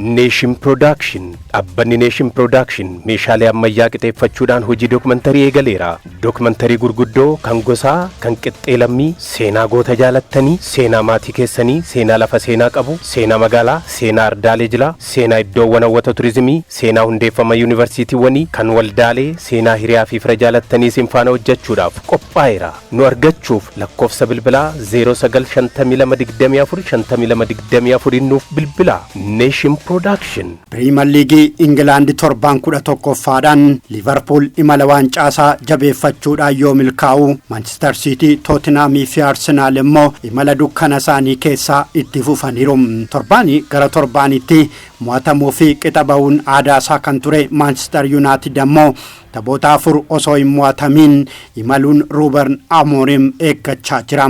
Nation Production Abbanni Nation Production meeshaalee ammayyaa qixeeffachuudhaan hojii dookumantarii eegaleera. Dookumantarii gurguddoo kan gosaa, kan qixxee lammii, seenaa goota jaalattanii, seenaa maatii keessanii, seenaa lafa seenaa qabu, seenaa magaalaa, seenaa ardaalee jilaa, seenaa iddoowwan hawwata turizimii, seenaa hundeeffama yuunivarsiitiiwwanii, kan waldaalee, seenaa hiriyaa fi fira jaalattanii isin faana hojjechuudhaaf qophaa'eera. Nu argachuuf lakkoofsa bilbilaa 0952245224 nuuf bilbilaa. Nation Production. Premier League England torban 11ffaadhaan Liverpool imala waancaasaa jabeeffachuudhaan yoo milkaa'u, Manchester City, Tottenham fi Arsenal immoo imala dukkana isaanii keessaa itti fufaniiru. Torbaanii gara torbaanitti mo'atamuu fi qixa ba'uun aadaa isaa kan ture Manchester United ammoo taphoota 4 osoo hin mo'atamin imaluun Ruben Amorim eeggachaa jira.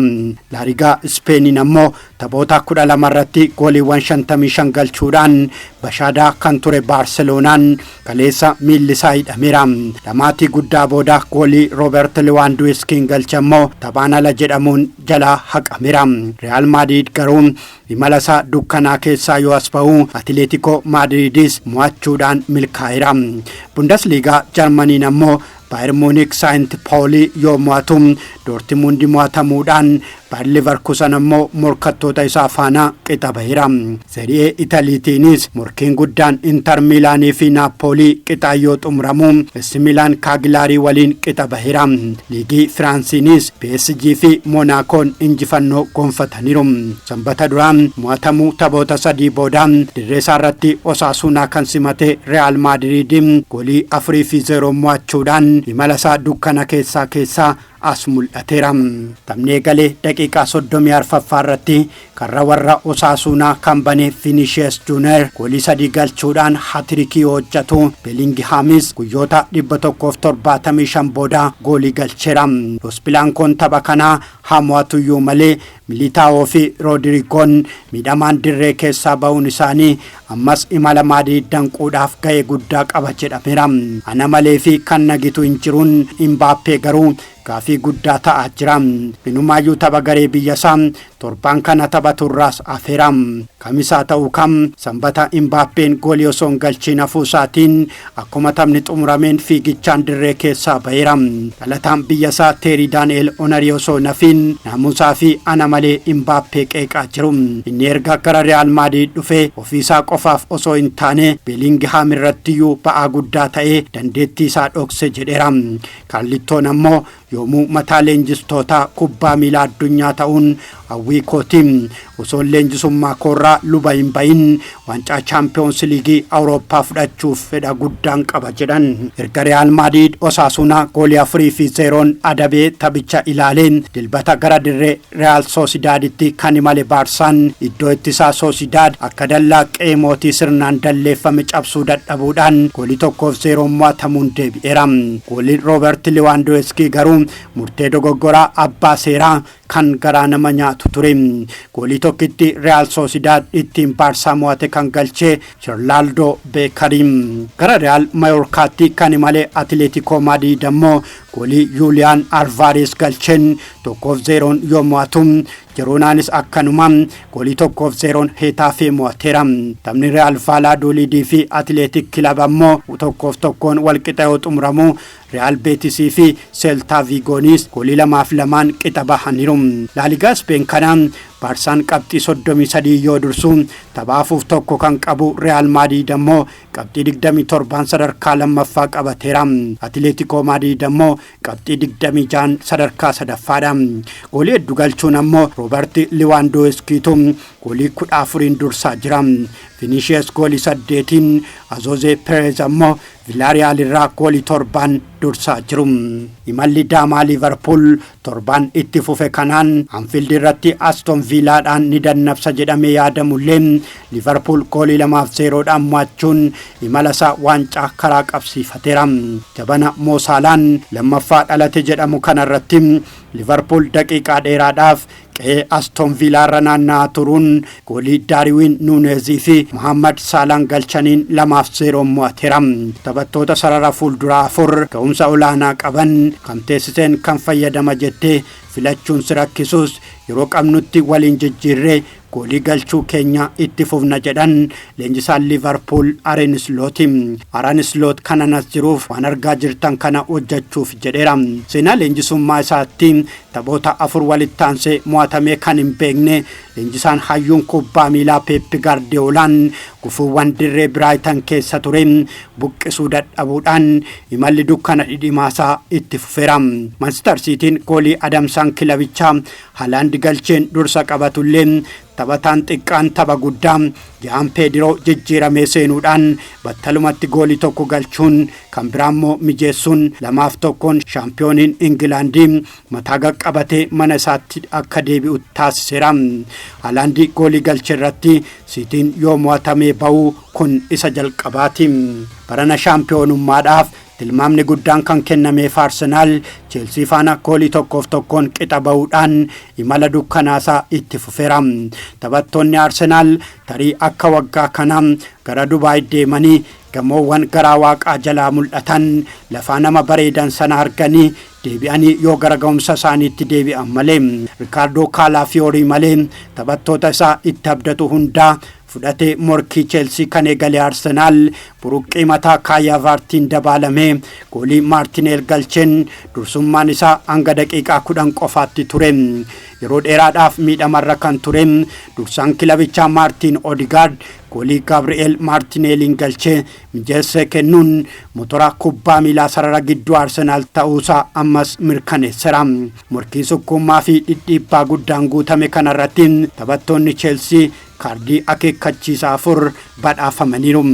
La Liga Spain ammoo taphoota 12 irratti gooliiwwan 55 galchuudhaan bashaadaa kan ture Barcelonaan kaleessa miilli isaa hidhameera. Dhamaatii guddaa booda goolii Robert Lewandowski galchammoo taphaan ala jedhamuun jalaa haqameera. Real Madrid garuu imala isaa dukkanaa keessaa yoo as ba'u Atletico Madridis mo'achuudhaan milkaa'eera. Bundesliga Germany ammoo Bayern Munich Saint Pauli yoo mo'atu, Dortmund mo'atamuudhaan Bayer Leverkusen ammoo morkattoota isaa faana qixa baheera. Serie Italiitiinis morkiin guddaan Inter Milaanii fi Napoli qixa yoo xumuramu, AC Milan Cagliari waliin qixa baheera. Liigii Firaansiinis PSG fi Monacoon injifannoo gonfataniiru. Sanbata duraan mo'atamuu taphoota 3 booda dirree irratti Osasuna kan simate Real Madrid goolii 4-0 mo'achuudhaan imala isaa dukkana keessaa as mul'ateera. Taphni eegalee daqiiqaa 34 irratti karra warra Osasuna kan bane Vinicius Junior goolii 3 galchuudhaan hatirikii hojjetu. Bellinghamis guyyoota 175 booda goolii galcheera. Los Blancos tapha kana hamo'atuyyuu malee Militao fi Rodrigoon midhamaan dirree keessaa ba'uun isaanii ammas imala Madrid danquudhaaf ga'ee guddaa qaba jedhameera. Ana malee fi kan nagitu hin jiruun Mbappé garuu gaafii guddaa ta'aa jira. Inumaayyuu tapha garee biyyasaa torban kana taphaturraas afeera. Kamisaa ta'uu kam sanbata Mbappeen goolii osoo hin galchiin hafuusaatiin akkuma taphni xumurameen fiigichaan dirree keessaa ba'eera. Dhalataan biyyasaa Teeri Daani'el Onarii osoo nafiin naamusaa fi ana malee Mbappee qeeqaa jiru. Inni erga gara Real Madrid dhufee ofiisaa qofaaf osoo hin taane Bellingham irrattiyyuu ba'aa guddaa ta'ee dandeettii isaa dhokse jedheera. Kaallittoon ammoo yoomuu mataa leenjistoota kubbaa miilaa addunyaa ta'uun hawwii kootiin osoo leenjisummaa koorraa luba hin bahin waancaa Champions League Awurooppaa fudhachuuf fedha guddaan qaba jedhan. Erga Real Madrid Osasuna goolii 4-0 adabee taphicha ilaaleen dilbata gara dirree Real Sociedaditti kan imale Baarsaan iddoo ittisaa Sociedad akka dallaa qeemootii sirnaan dalleeffame cabsuu dadhabuudhaan goolii 1-0 mo'atamuun deebi'eera. Gooliin Robert Lewandowski garuu murtee dogoggoraa abbaa seeraa kan garaa nama nyaatu ture. Goolii tokkitti Real Sociedad ittiin Baarsaa mo'ate kan galchee Geraldo Becarim. Gara Real Mallorcaatti kan imale Atletico Madrid ammoo goolii Julian Alvarez galcheen 1-0 yoo mo'atu, Gironaanis akkanuma goolii 1-0 Hetafe mo'ateera. Taphni Real Valladolid fi Athletic Club ammoo 1-1 walqixa yoo xumuramu, Real Betis fi Celta Vigonis goolii 2-2 qixa bahaniiru. La Liga Spain kanaan Baarsaan qabxii 33 yoo dursu, taphaaf tokko kan qabu Real Madrid ammoo qabxii 27 sadarkaa lammaffaa qabateera. Atletico Madrid ammoo qabxii 26 sadarkaa sadaffaadha. Goolii hedduu galchuun ammoo Robert Lewandowskiitu goolii 14 dursaa jira. Vinicius goolii 8, Azoze Perez ammoo Villarreal irraa goolii 7 dursaa jiru. Imalli daamaa Liverpool torban itti fufe kanaan Anfield irratti Aston Villaadhaan ni dannabsa jedhamee yaadamullee Liverpool goolii 2-0dhaan mo'achuun imala isaa waancaa karaa qabsiifateera. Jabana Mo Salaahaan lammaffaa dhalate jedhamu kanarratti Liverpool daqiiqaa dheeraadhaaf qe'ee Aston Villa irra naanna'aa turuun goolii Darwin Nunez fi Mohamed Salah galchaniin 2-0 mo'ateera. Taphattoota sarara fuulduraa 4 ga'umsa olaanaa qaban kan teessiseen kan fayyadama jettee filachuun sirakkisuus yeroo qabnutti waliin jijjiirree goolii galchuu keenya itti fufna jedhan leenjisaan Liverpool Arne Slot. Arne Slot kananas jiruuf waan argaa jirtan kana hojjechuuf jedheera. Seenaa leenjisummaa isaatti taphoota 4 walitti aansee mo'atamee kan hin beekne leenjisaan hayyuun kubbaa miilaa Pep Guardiolaan gufuuwwan dirree Brighton keessa ture buqqisuu dadhabuudhaan imalli dukkana dhidhimaasaa itti fufeera. Manchester Cityn goolii adamsaan kilabichaa Haaland galcheen dursa qabatullee taphataan xiqqaan tapha guddaa Jaan Pedro jijjiiramee seenuudhaan battalumatti goolii tokko galchuun kan biraammoo mijeessuun 2-1 shaampiyooniin Ingilaandii mataa qabatee mana isaatti akka deebi'u taasiseera. Haaland goolii galchee irratti Cityn yoo mo'atamee ba'u kun isa jalqabaati. Barana shaampiyoonummaadhaaf tilmaamni guddaan kan kennameef Arsenaal Chelsea faana goolii 1-1 qixa ba'uudhaan imala dukkanaasaa itti fufeera. Taphattoonni Arsenaal tarii akka waggaa kana gara Dubaay deemanii gamoowwan garaa waaqaa jalaa mul'atan lafaa nama bareedan sana arganii deebi'anii yoo gara ga'umsa isaaniitti deebi'an malee Ricardo Calafiori malee taphattoota isaa itti abdatu hundaa fudhatee morkii Chelsea kan eegale Arsenaal buruqqii mataa Kai Havertzin dabalamee goolii Martinelli galcheen dursummaan isaa hanga daqiiqaa 10 qofaatti ture. Yeroo dheeraadhaaf miidhamarra kan ture dursaan kilabichaa Martin Odegaard goolii Gabriel Martinelliin galchee mijeessee kennuun motora kubbaa miilaa sarara gidduu Arsenaal ta'uusaa ammas mirkaneesseera. Morkii sukkuumaa fi dhidhiibbaa guddaan guutame kanarratti taphattoonni Chelsea kaardii akeekkachiisaa 4 badhaafamaniiru.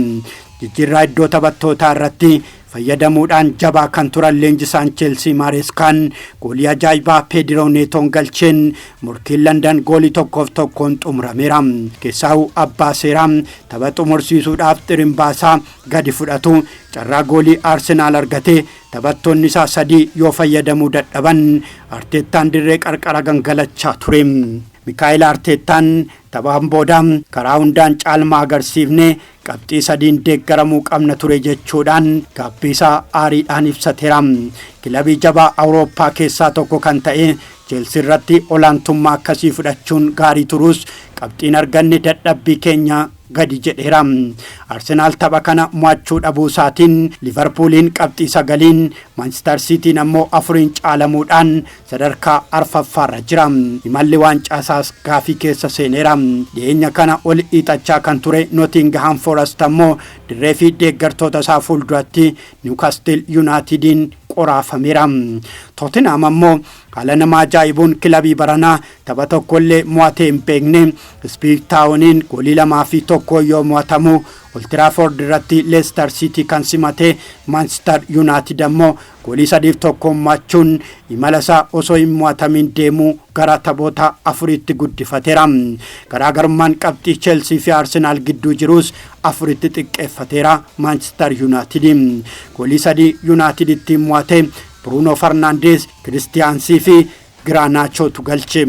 Jijjiirraa iddoo taphattootaa irratti fayyadamuudhaan jabaa kan turan leenjisaan Chelsea Mareskaan goolii ajaa'ibaa Pedro Netoon galcheen morkiin London goolii 1-1 xumurameera. Keessaa'uu abbaa seeraa tapha xumursiisuudhaaf xirimbaasaa gadi fudhatu carraa goolii Arsenaal argate taphattoonni isaa 3 yoo fayyadamuu dadhaban Arteetaan dirree qarqara gangalachaa ture. Mikaa'el Arteetaan taphaan booda karaa hundaan caalmaa agarsiifne qabxii 3 deeggaramuu qabna ture jechuudhaan gaabbiisaa aariidhaan ibsateera. Kilabii jabaa Awurooppaa keessaa tokko kan ta'e Chelsea irratti olaantummaa akkasii fudhachuun gaarii turus qabxiin arganne dadhabbii keenya gadi jedheera. Arsenaal tapha kana mo'achuu dhabuu isaatiin Liverpooliin qabxii 9, Manchester Cityn ammoo 4 caalamuudhaan sadarkaa arfaffaarra jira. Imalli waancaa isaas gaafii keessa seeneera. Dhiyeenya kana ol hiixachaa kan ture Nottingham Forest ammoo dirree fi deeggartoota isaa fuulduratti Newcastle Unitediin qoraafameera. Tottenham ammoo haala nama ajaa'ibuun kilabii baranaa tapha tokkollee mo'atee hin beekne Ipswich Towniin goolii 2-1 yoo mo'atamu Old Trafford irratti Leicester City kan simate Manchester United ammoo goolii 3-1 mo'achuun imala isaa osoo hin mo'atamin deemuu gara taphoota 4tti guddifateera. Garaagarummaan qabxii Chelsea fi Arsenal gidduu jirus 4tti xiqqeeffateera Manchester United. Goolii 3 United itti mo'ate Bruno Fernandes, Christiansi fi Garnacho galche.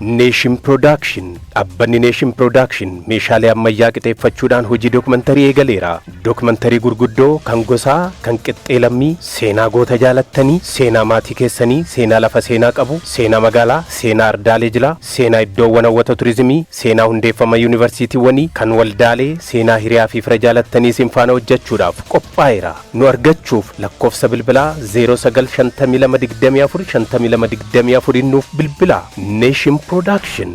Nation Production Abbanni Nation Production meeshaalee ammayyaa qixeeffachuudhaan hojii dookumantarii eegaleera. Dookumantarii gurguddoo kan gosaa, kan qixxee lammii, seenaa goota jaalattanii, seenaa maatii keessanii, seenaa lafa seenaa qabu, seenaa magaalaa, seenaa ardaalee jilaa, seenaa iddoowwan hawwata turizimii, seenaa hundeeffama yuunivarsiitiiwwanii, kan waldaalee, seenaa hiriyaa fi fira jaalattanii isin faana hojjechuudhaaf qophaa'eera. Nu argachuuf lakkoofsa bilbilaa 0952245224 nuuf bilbilaa. Nation Production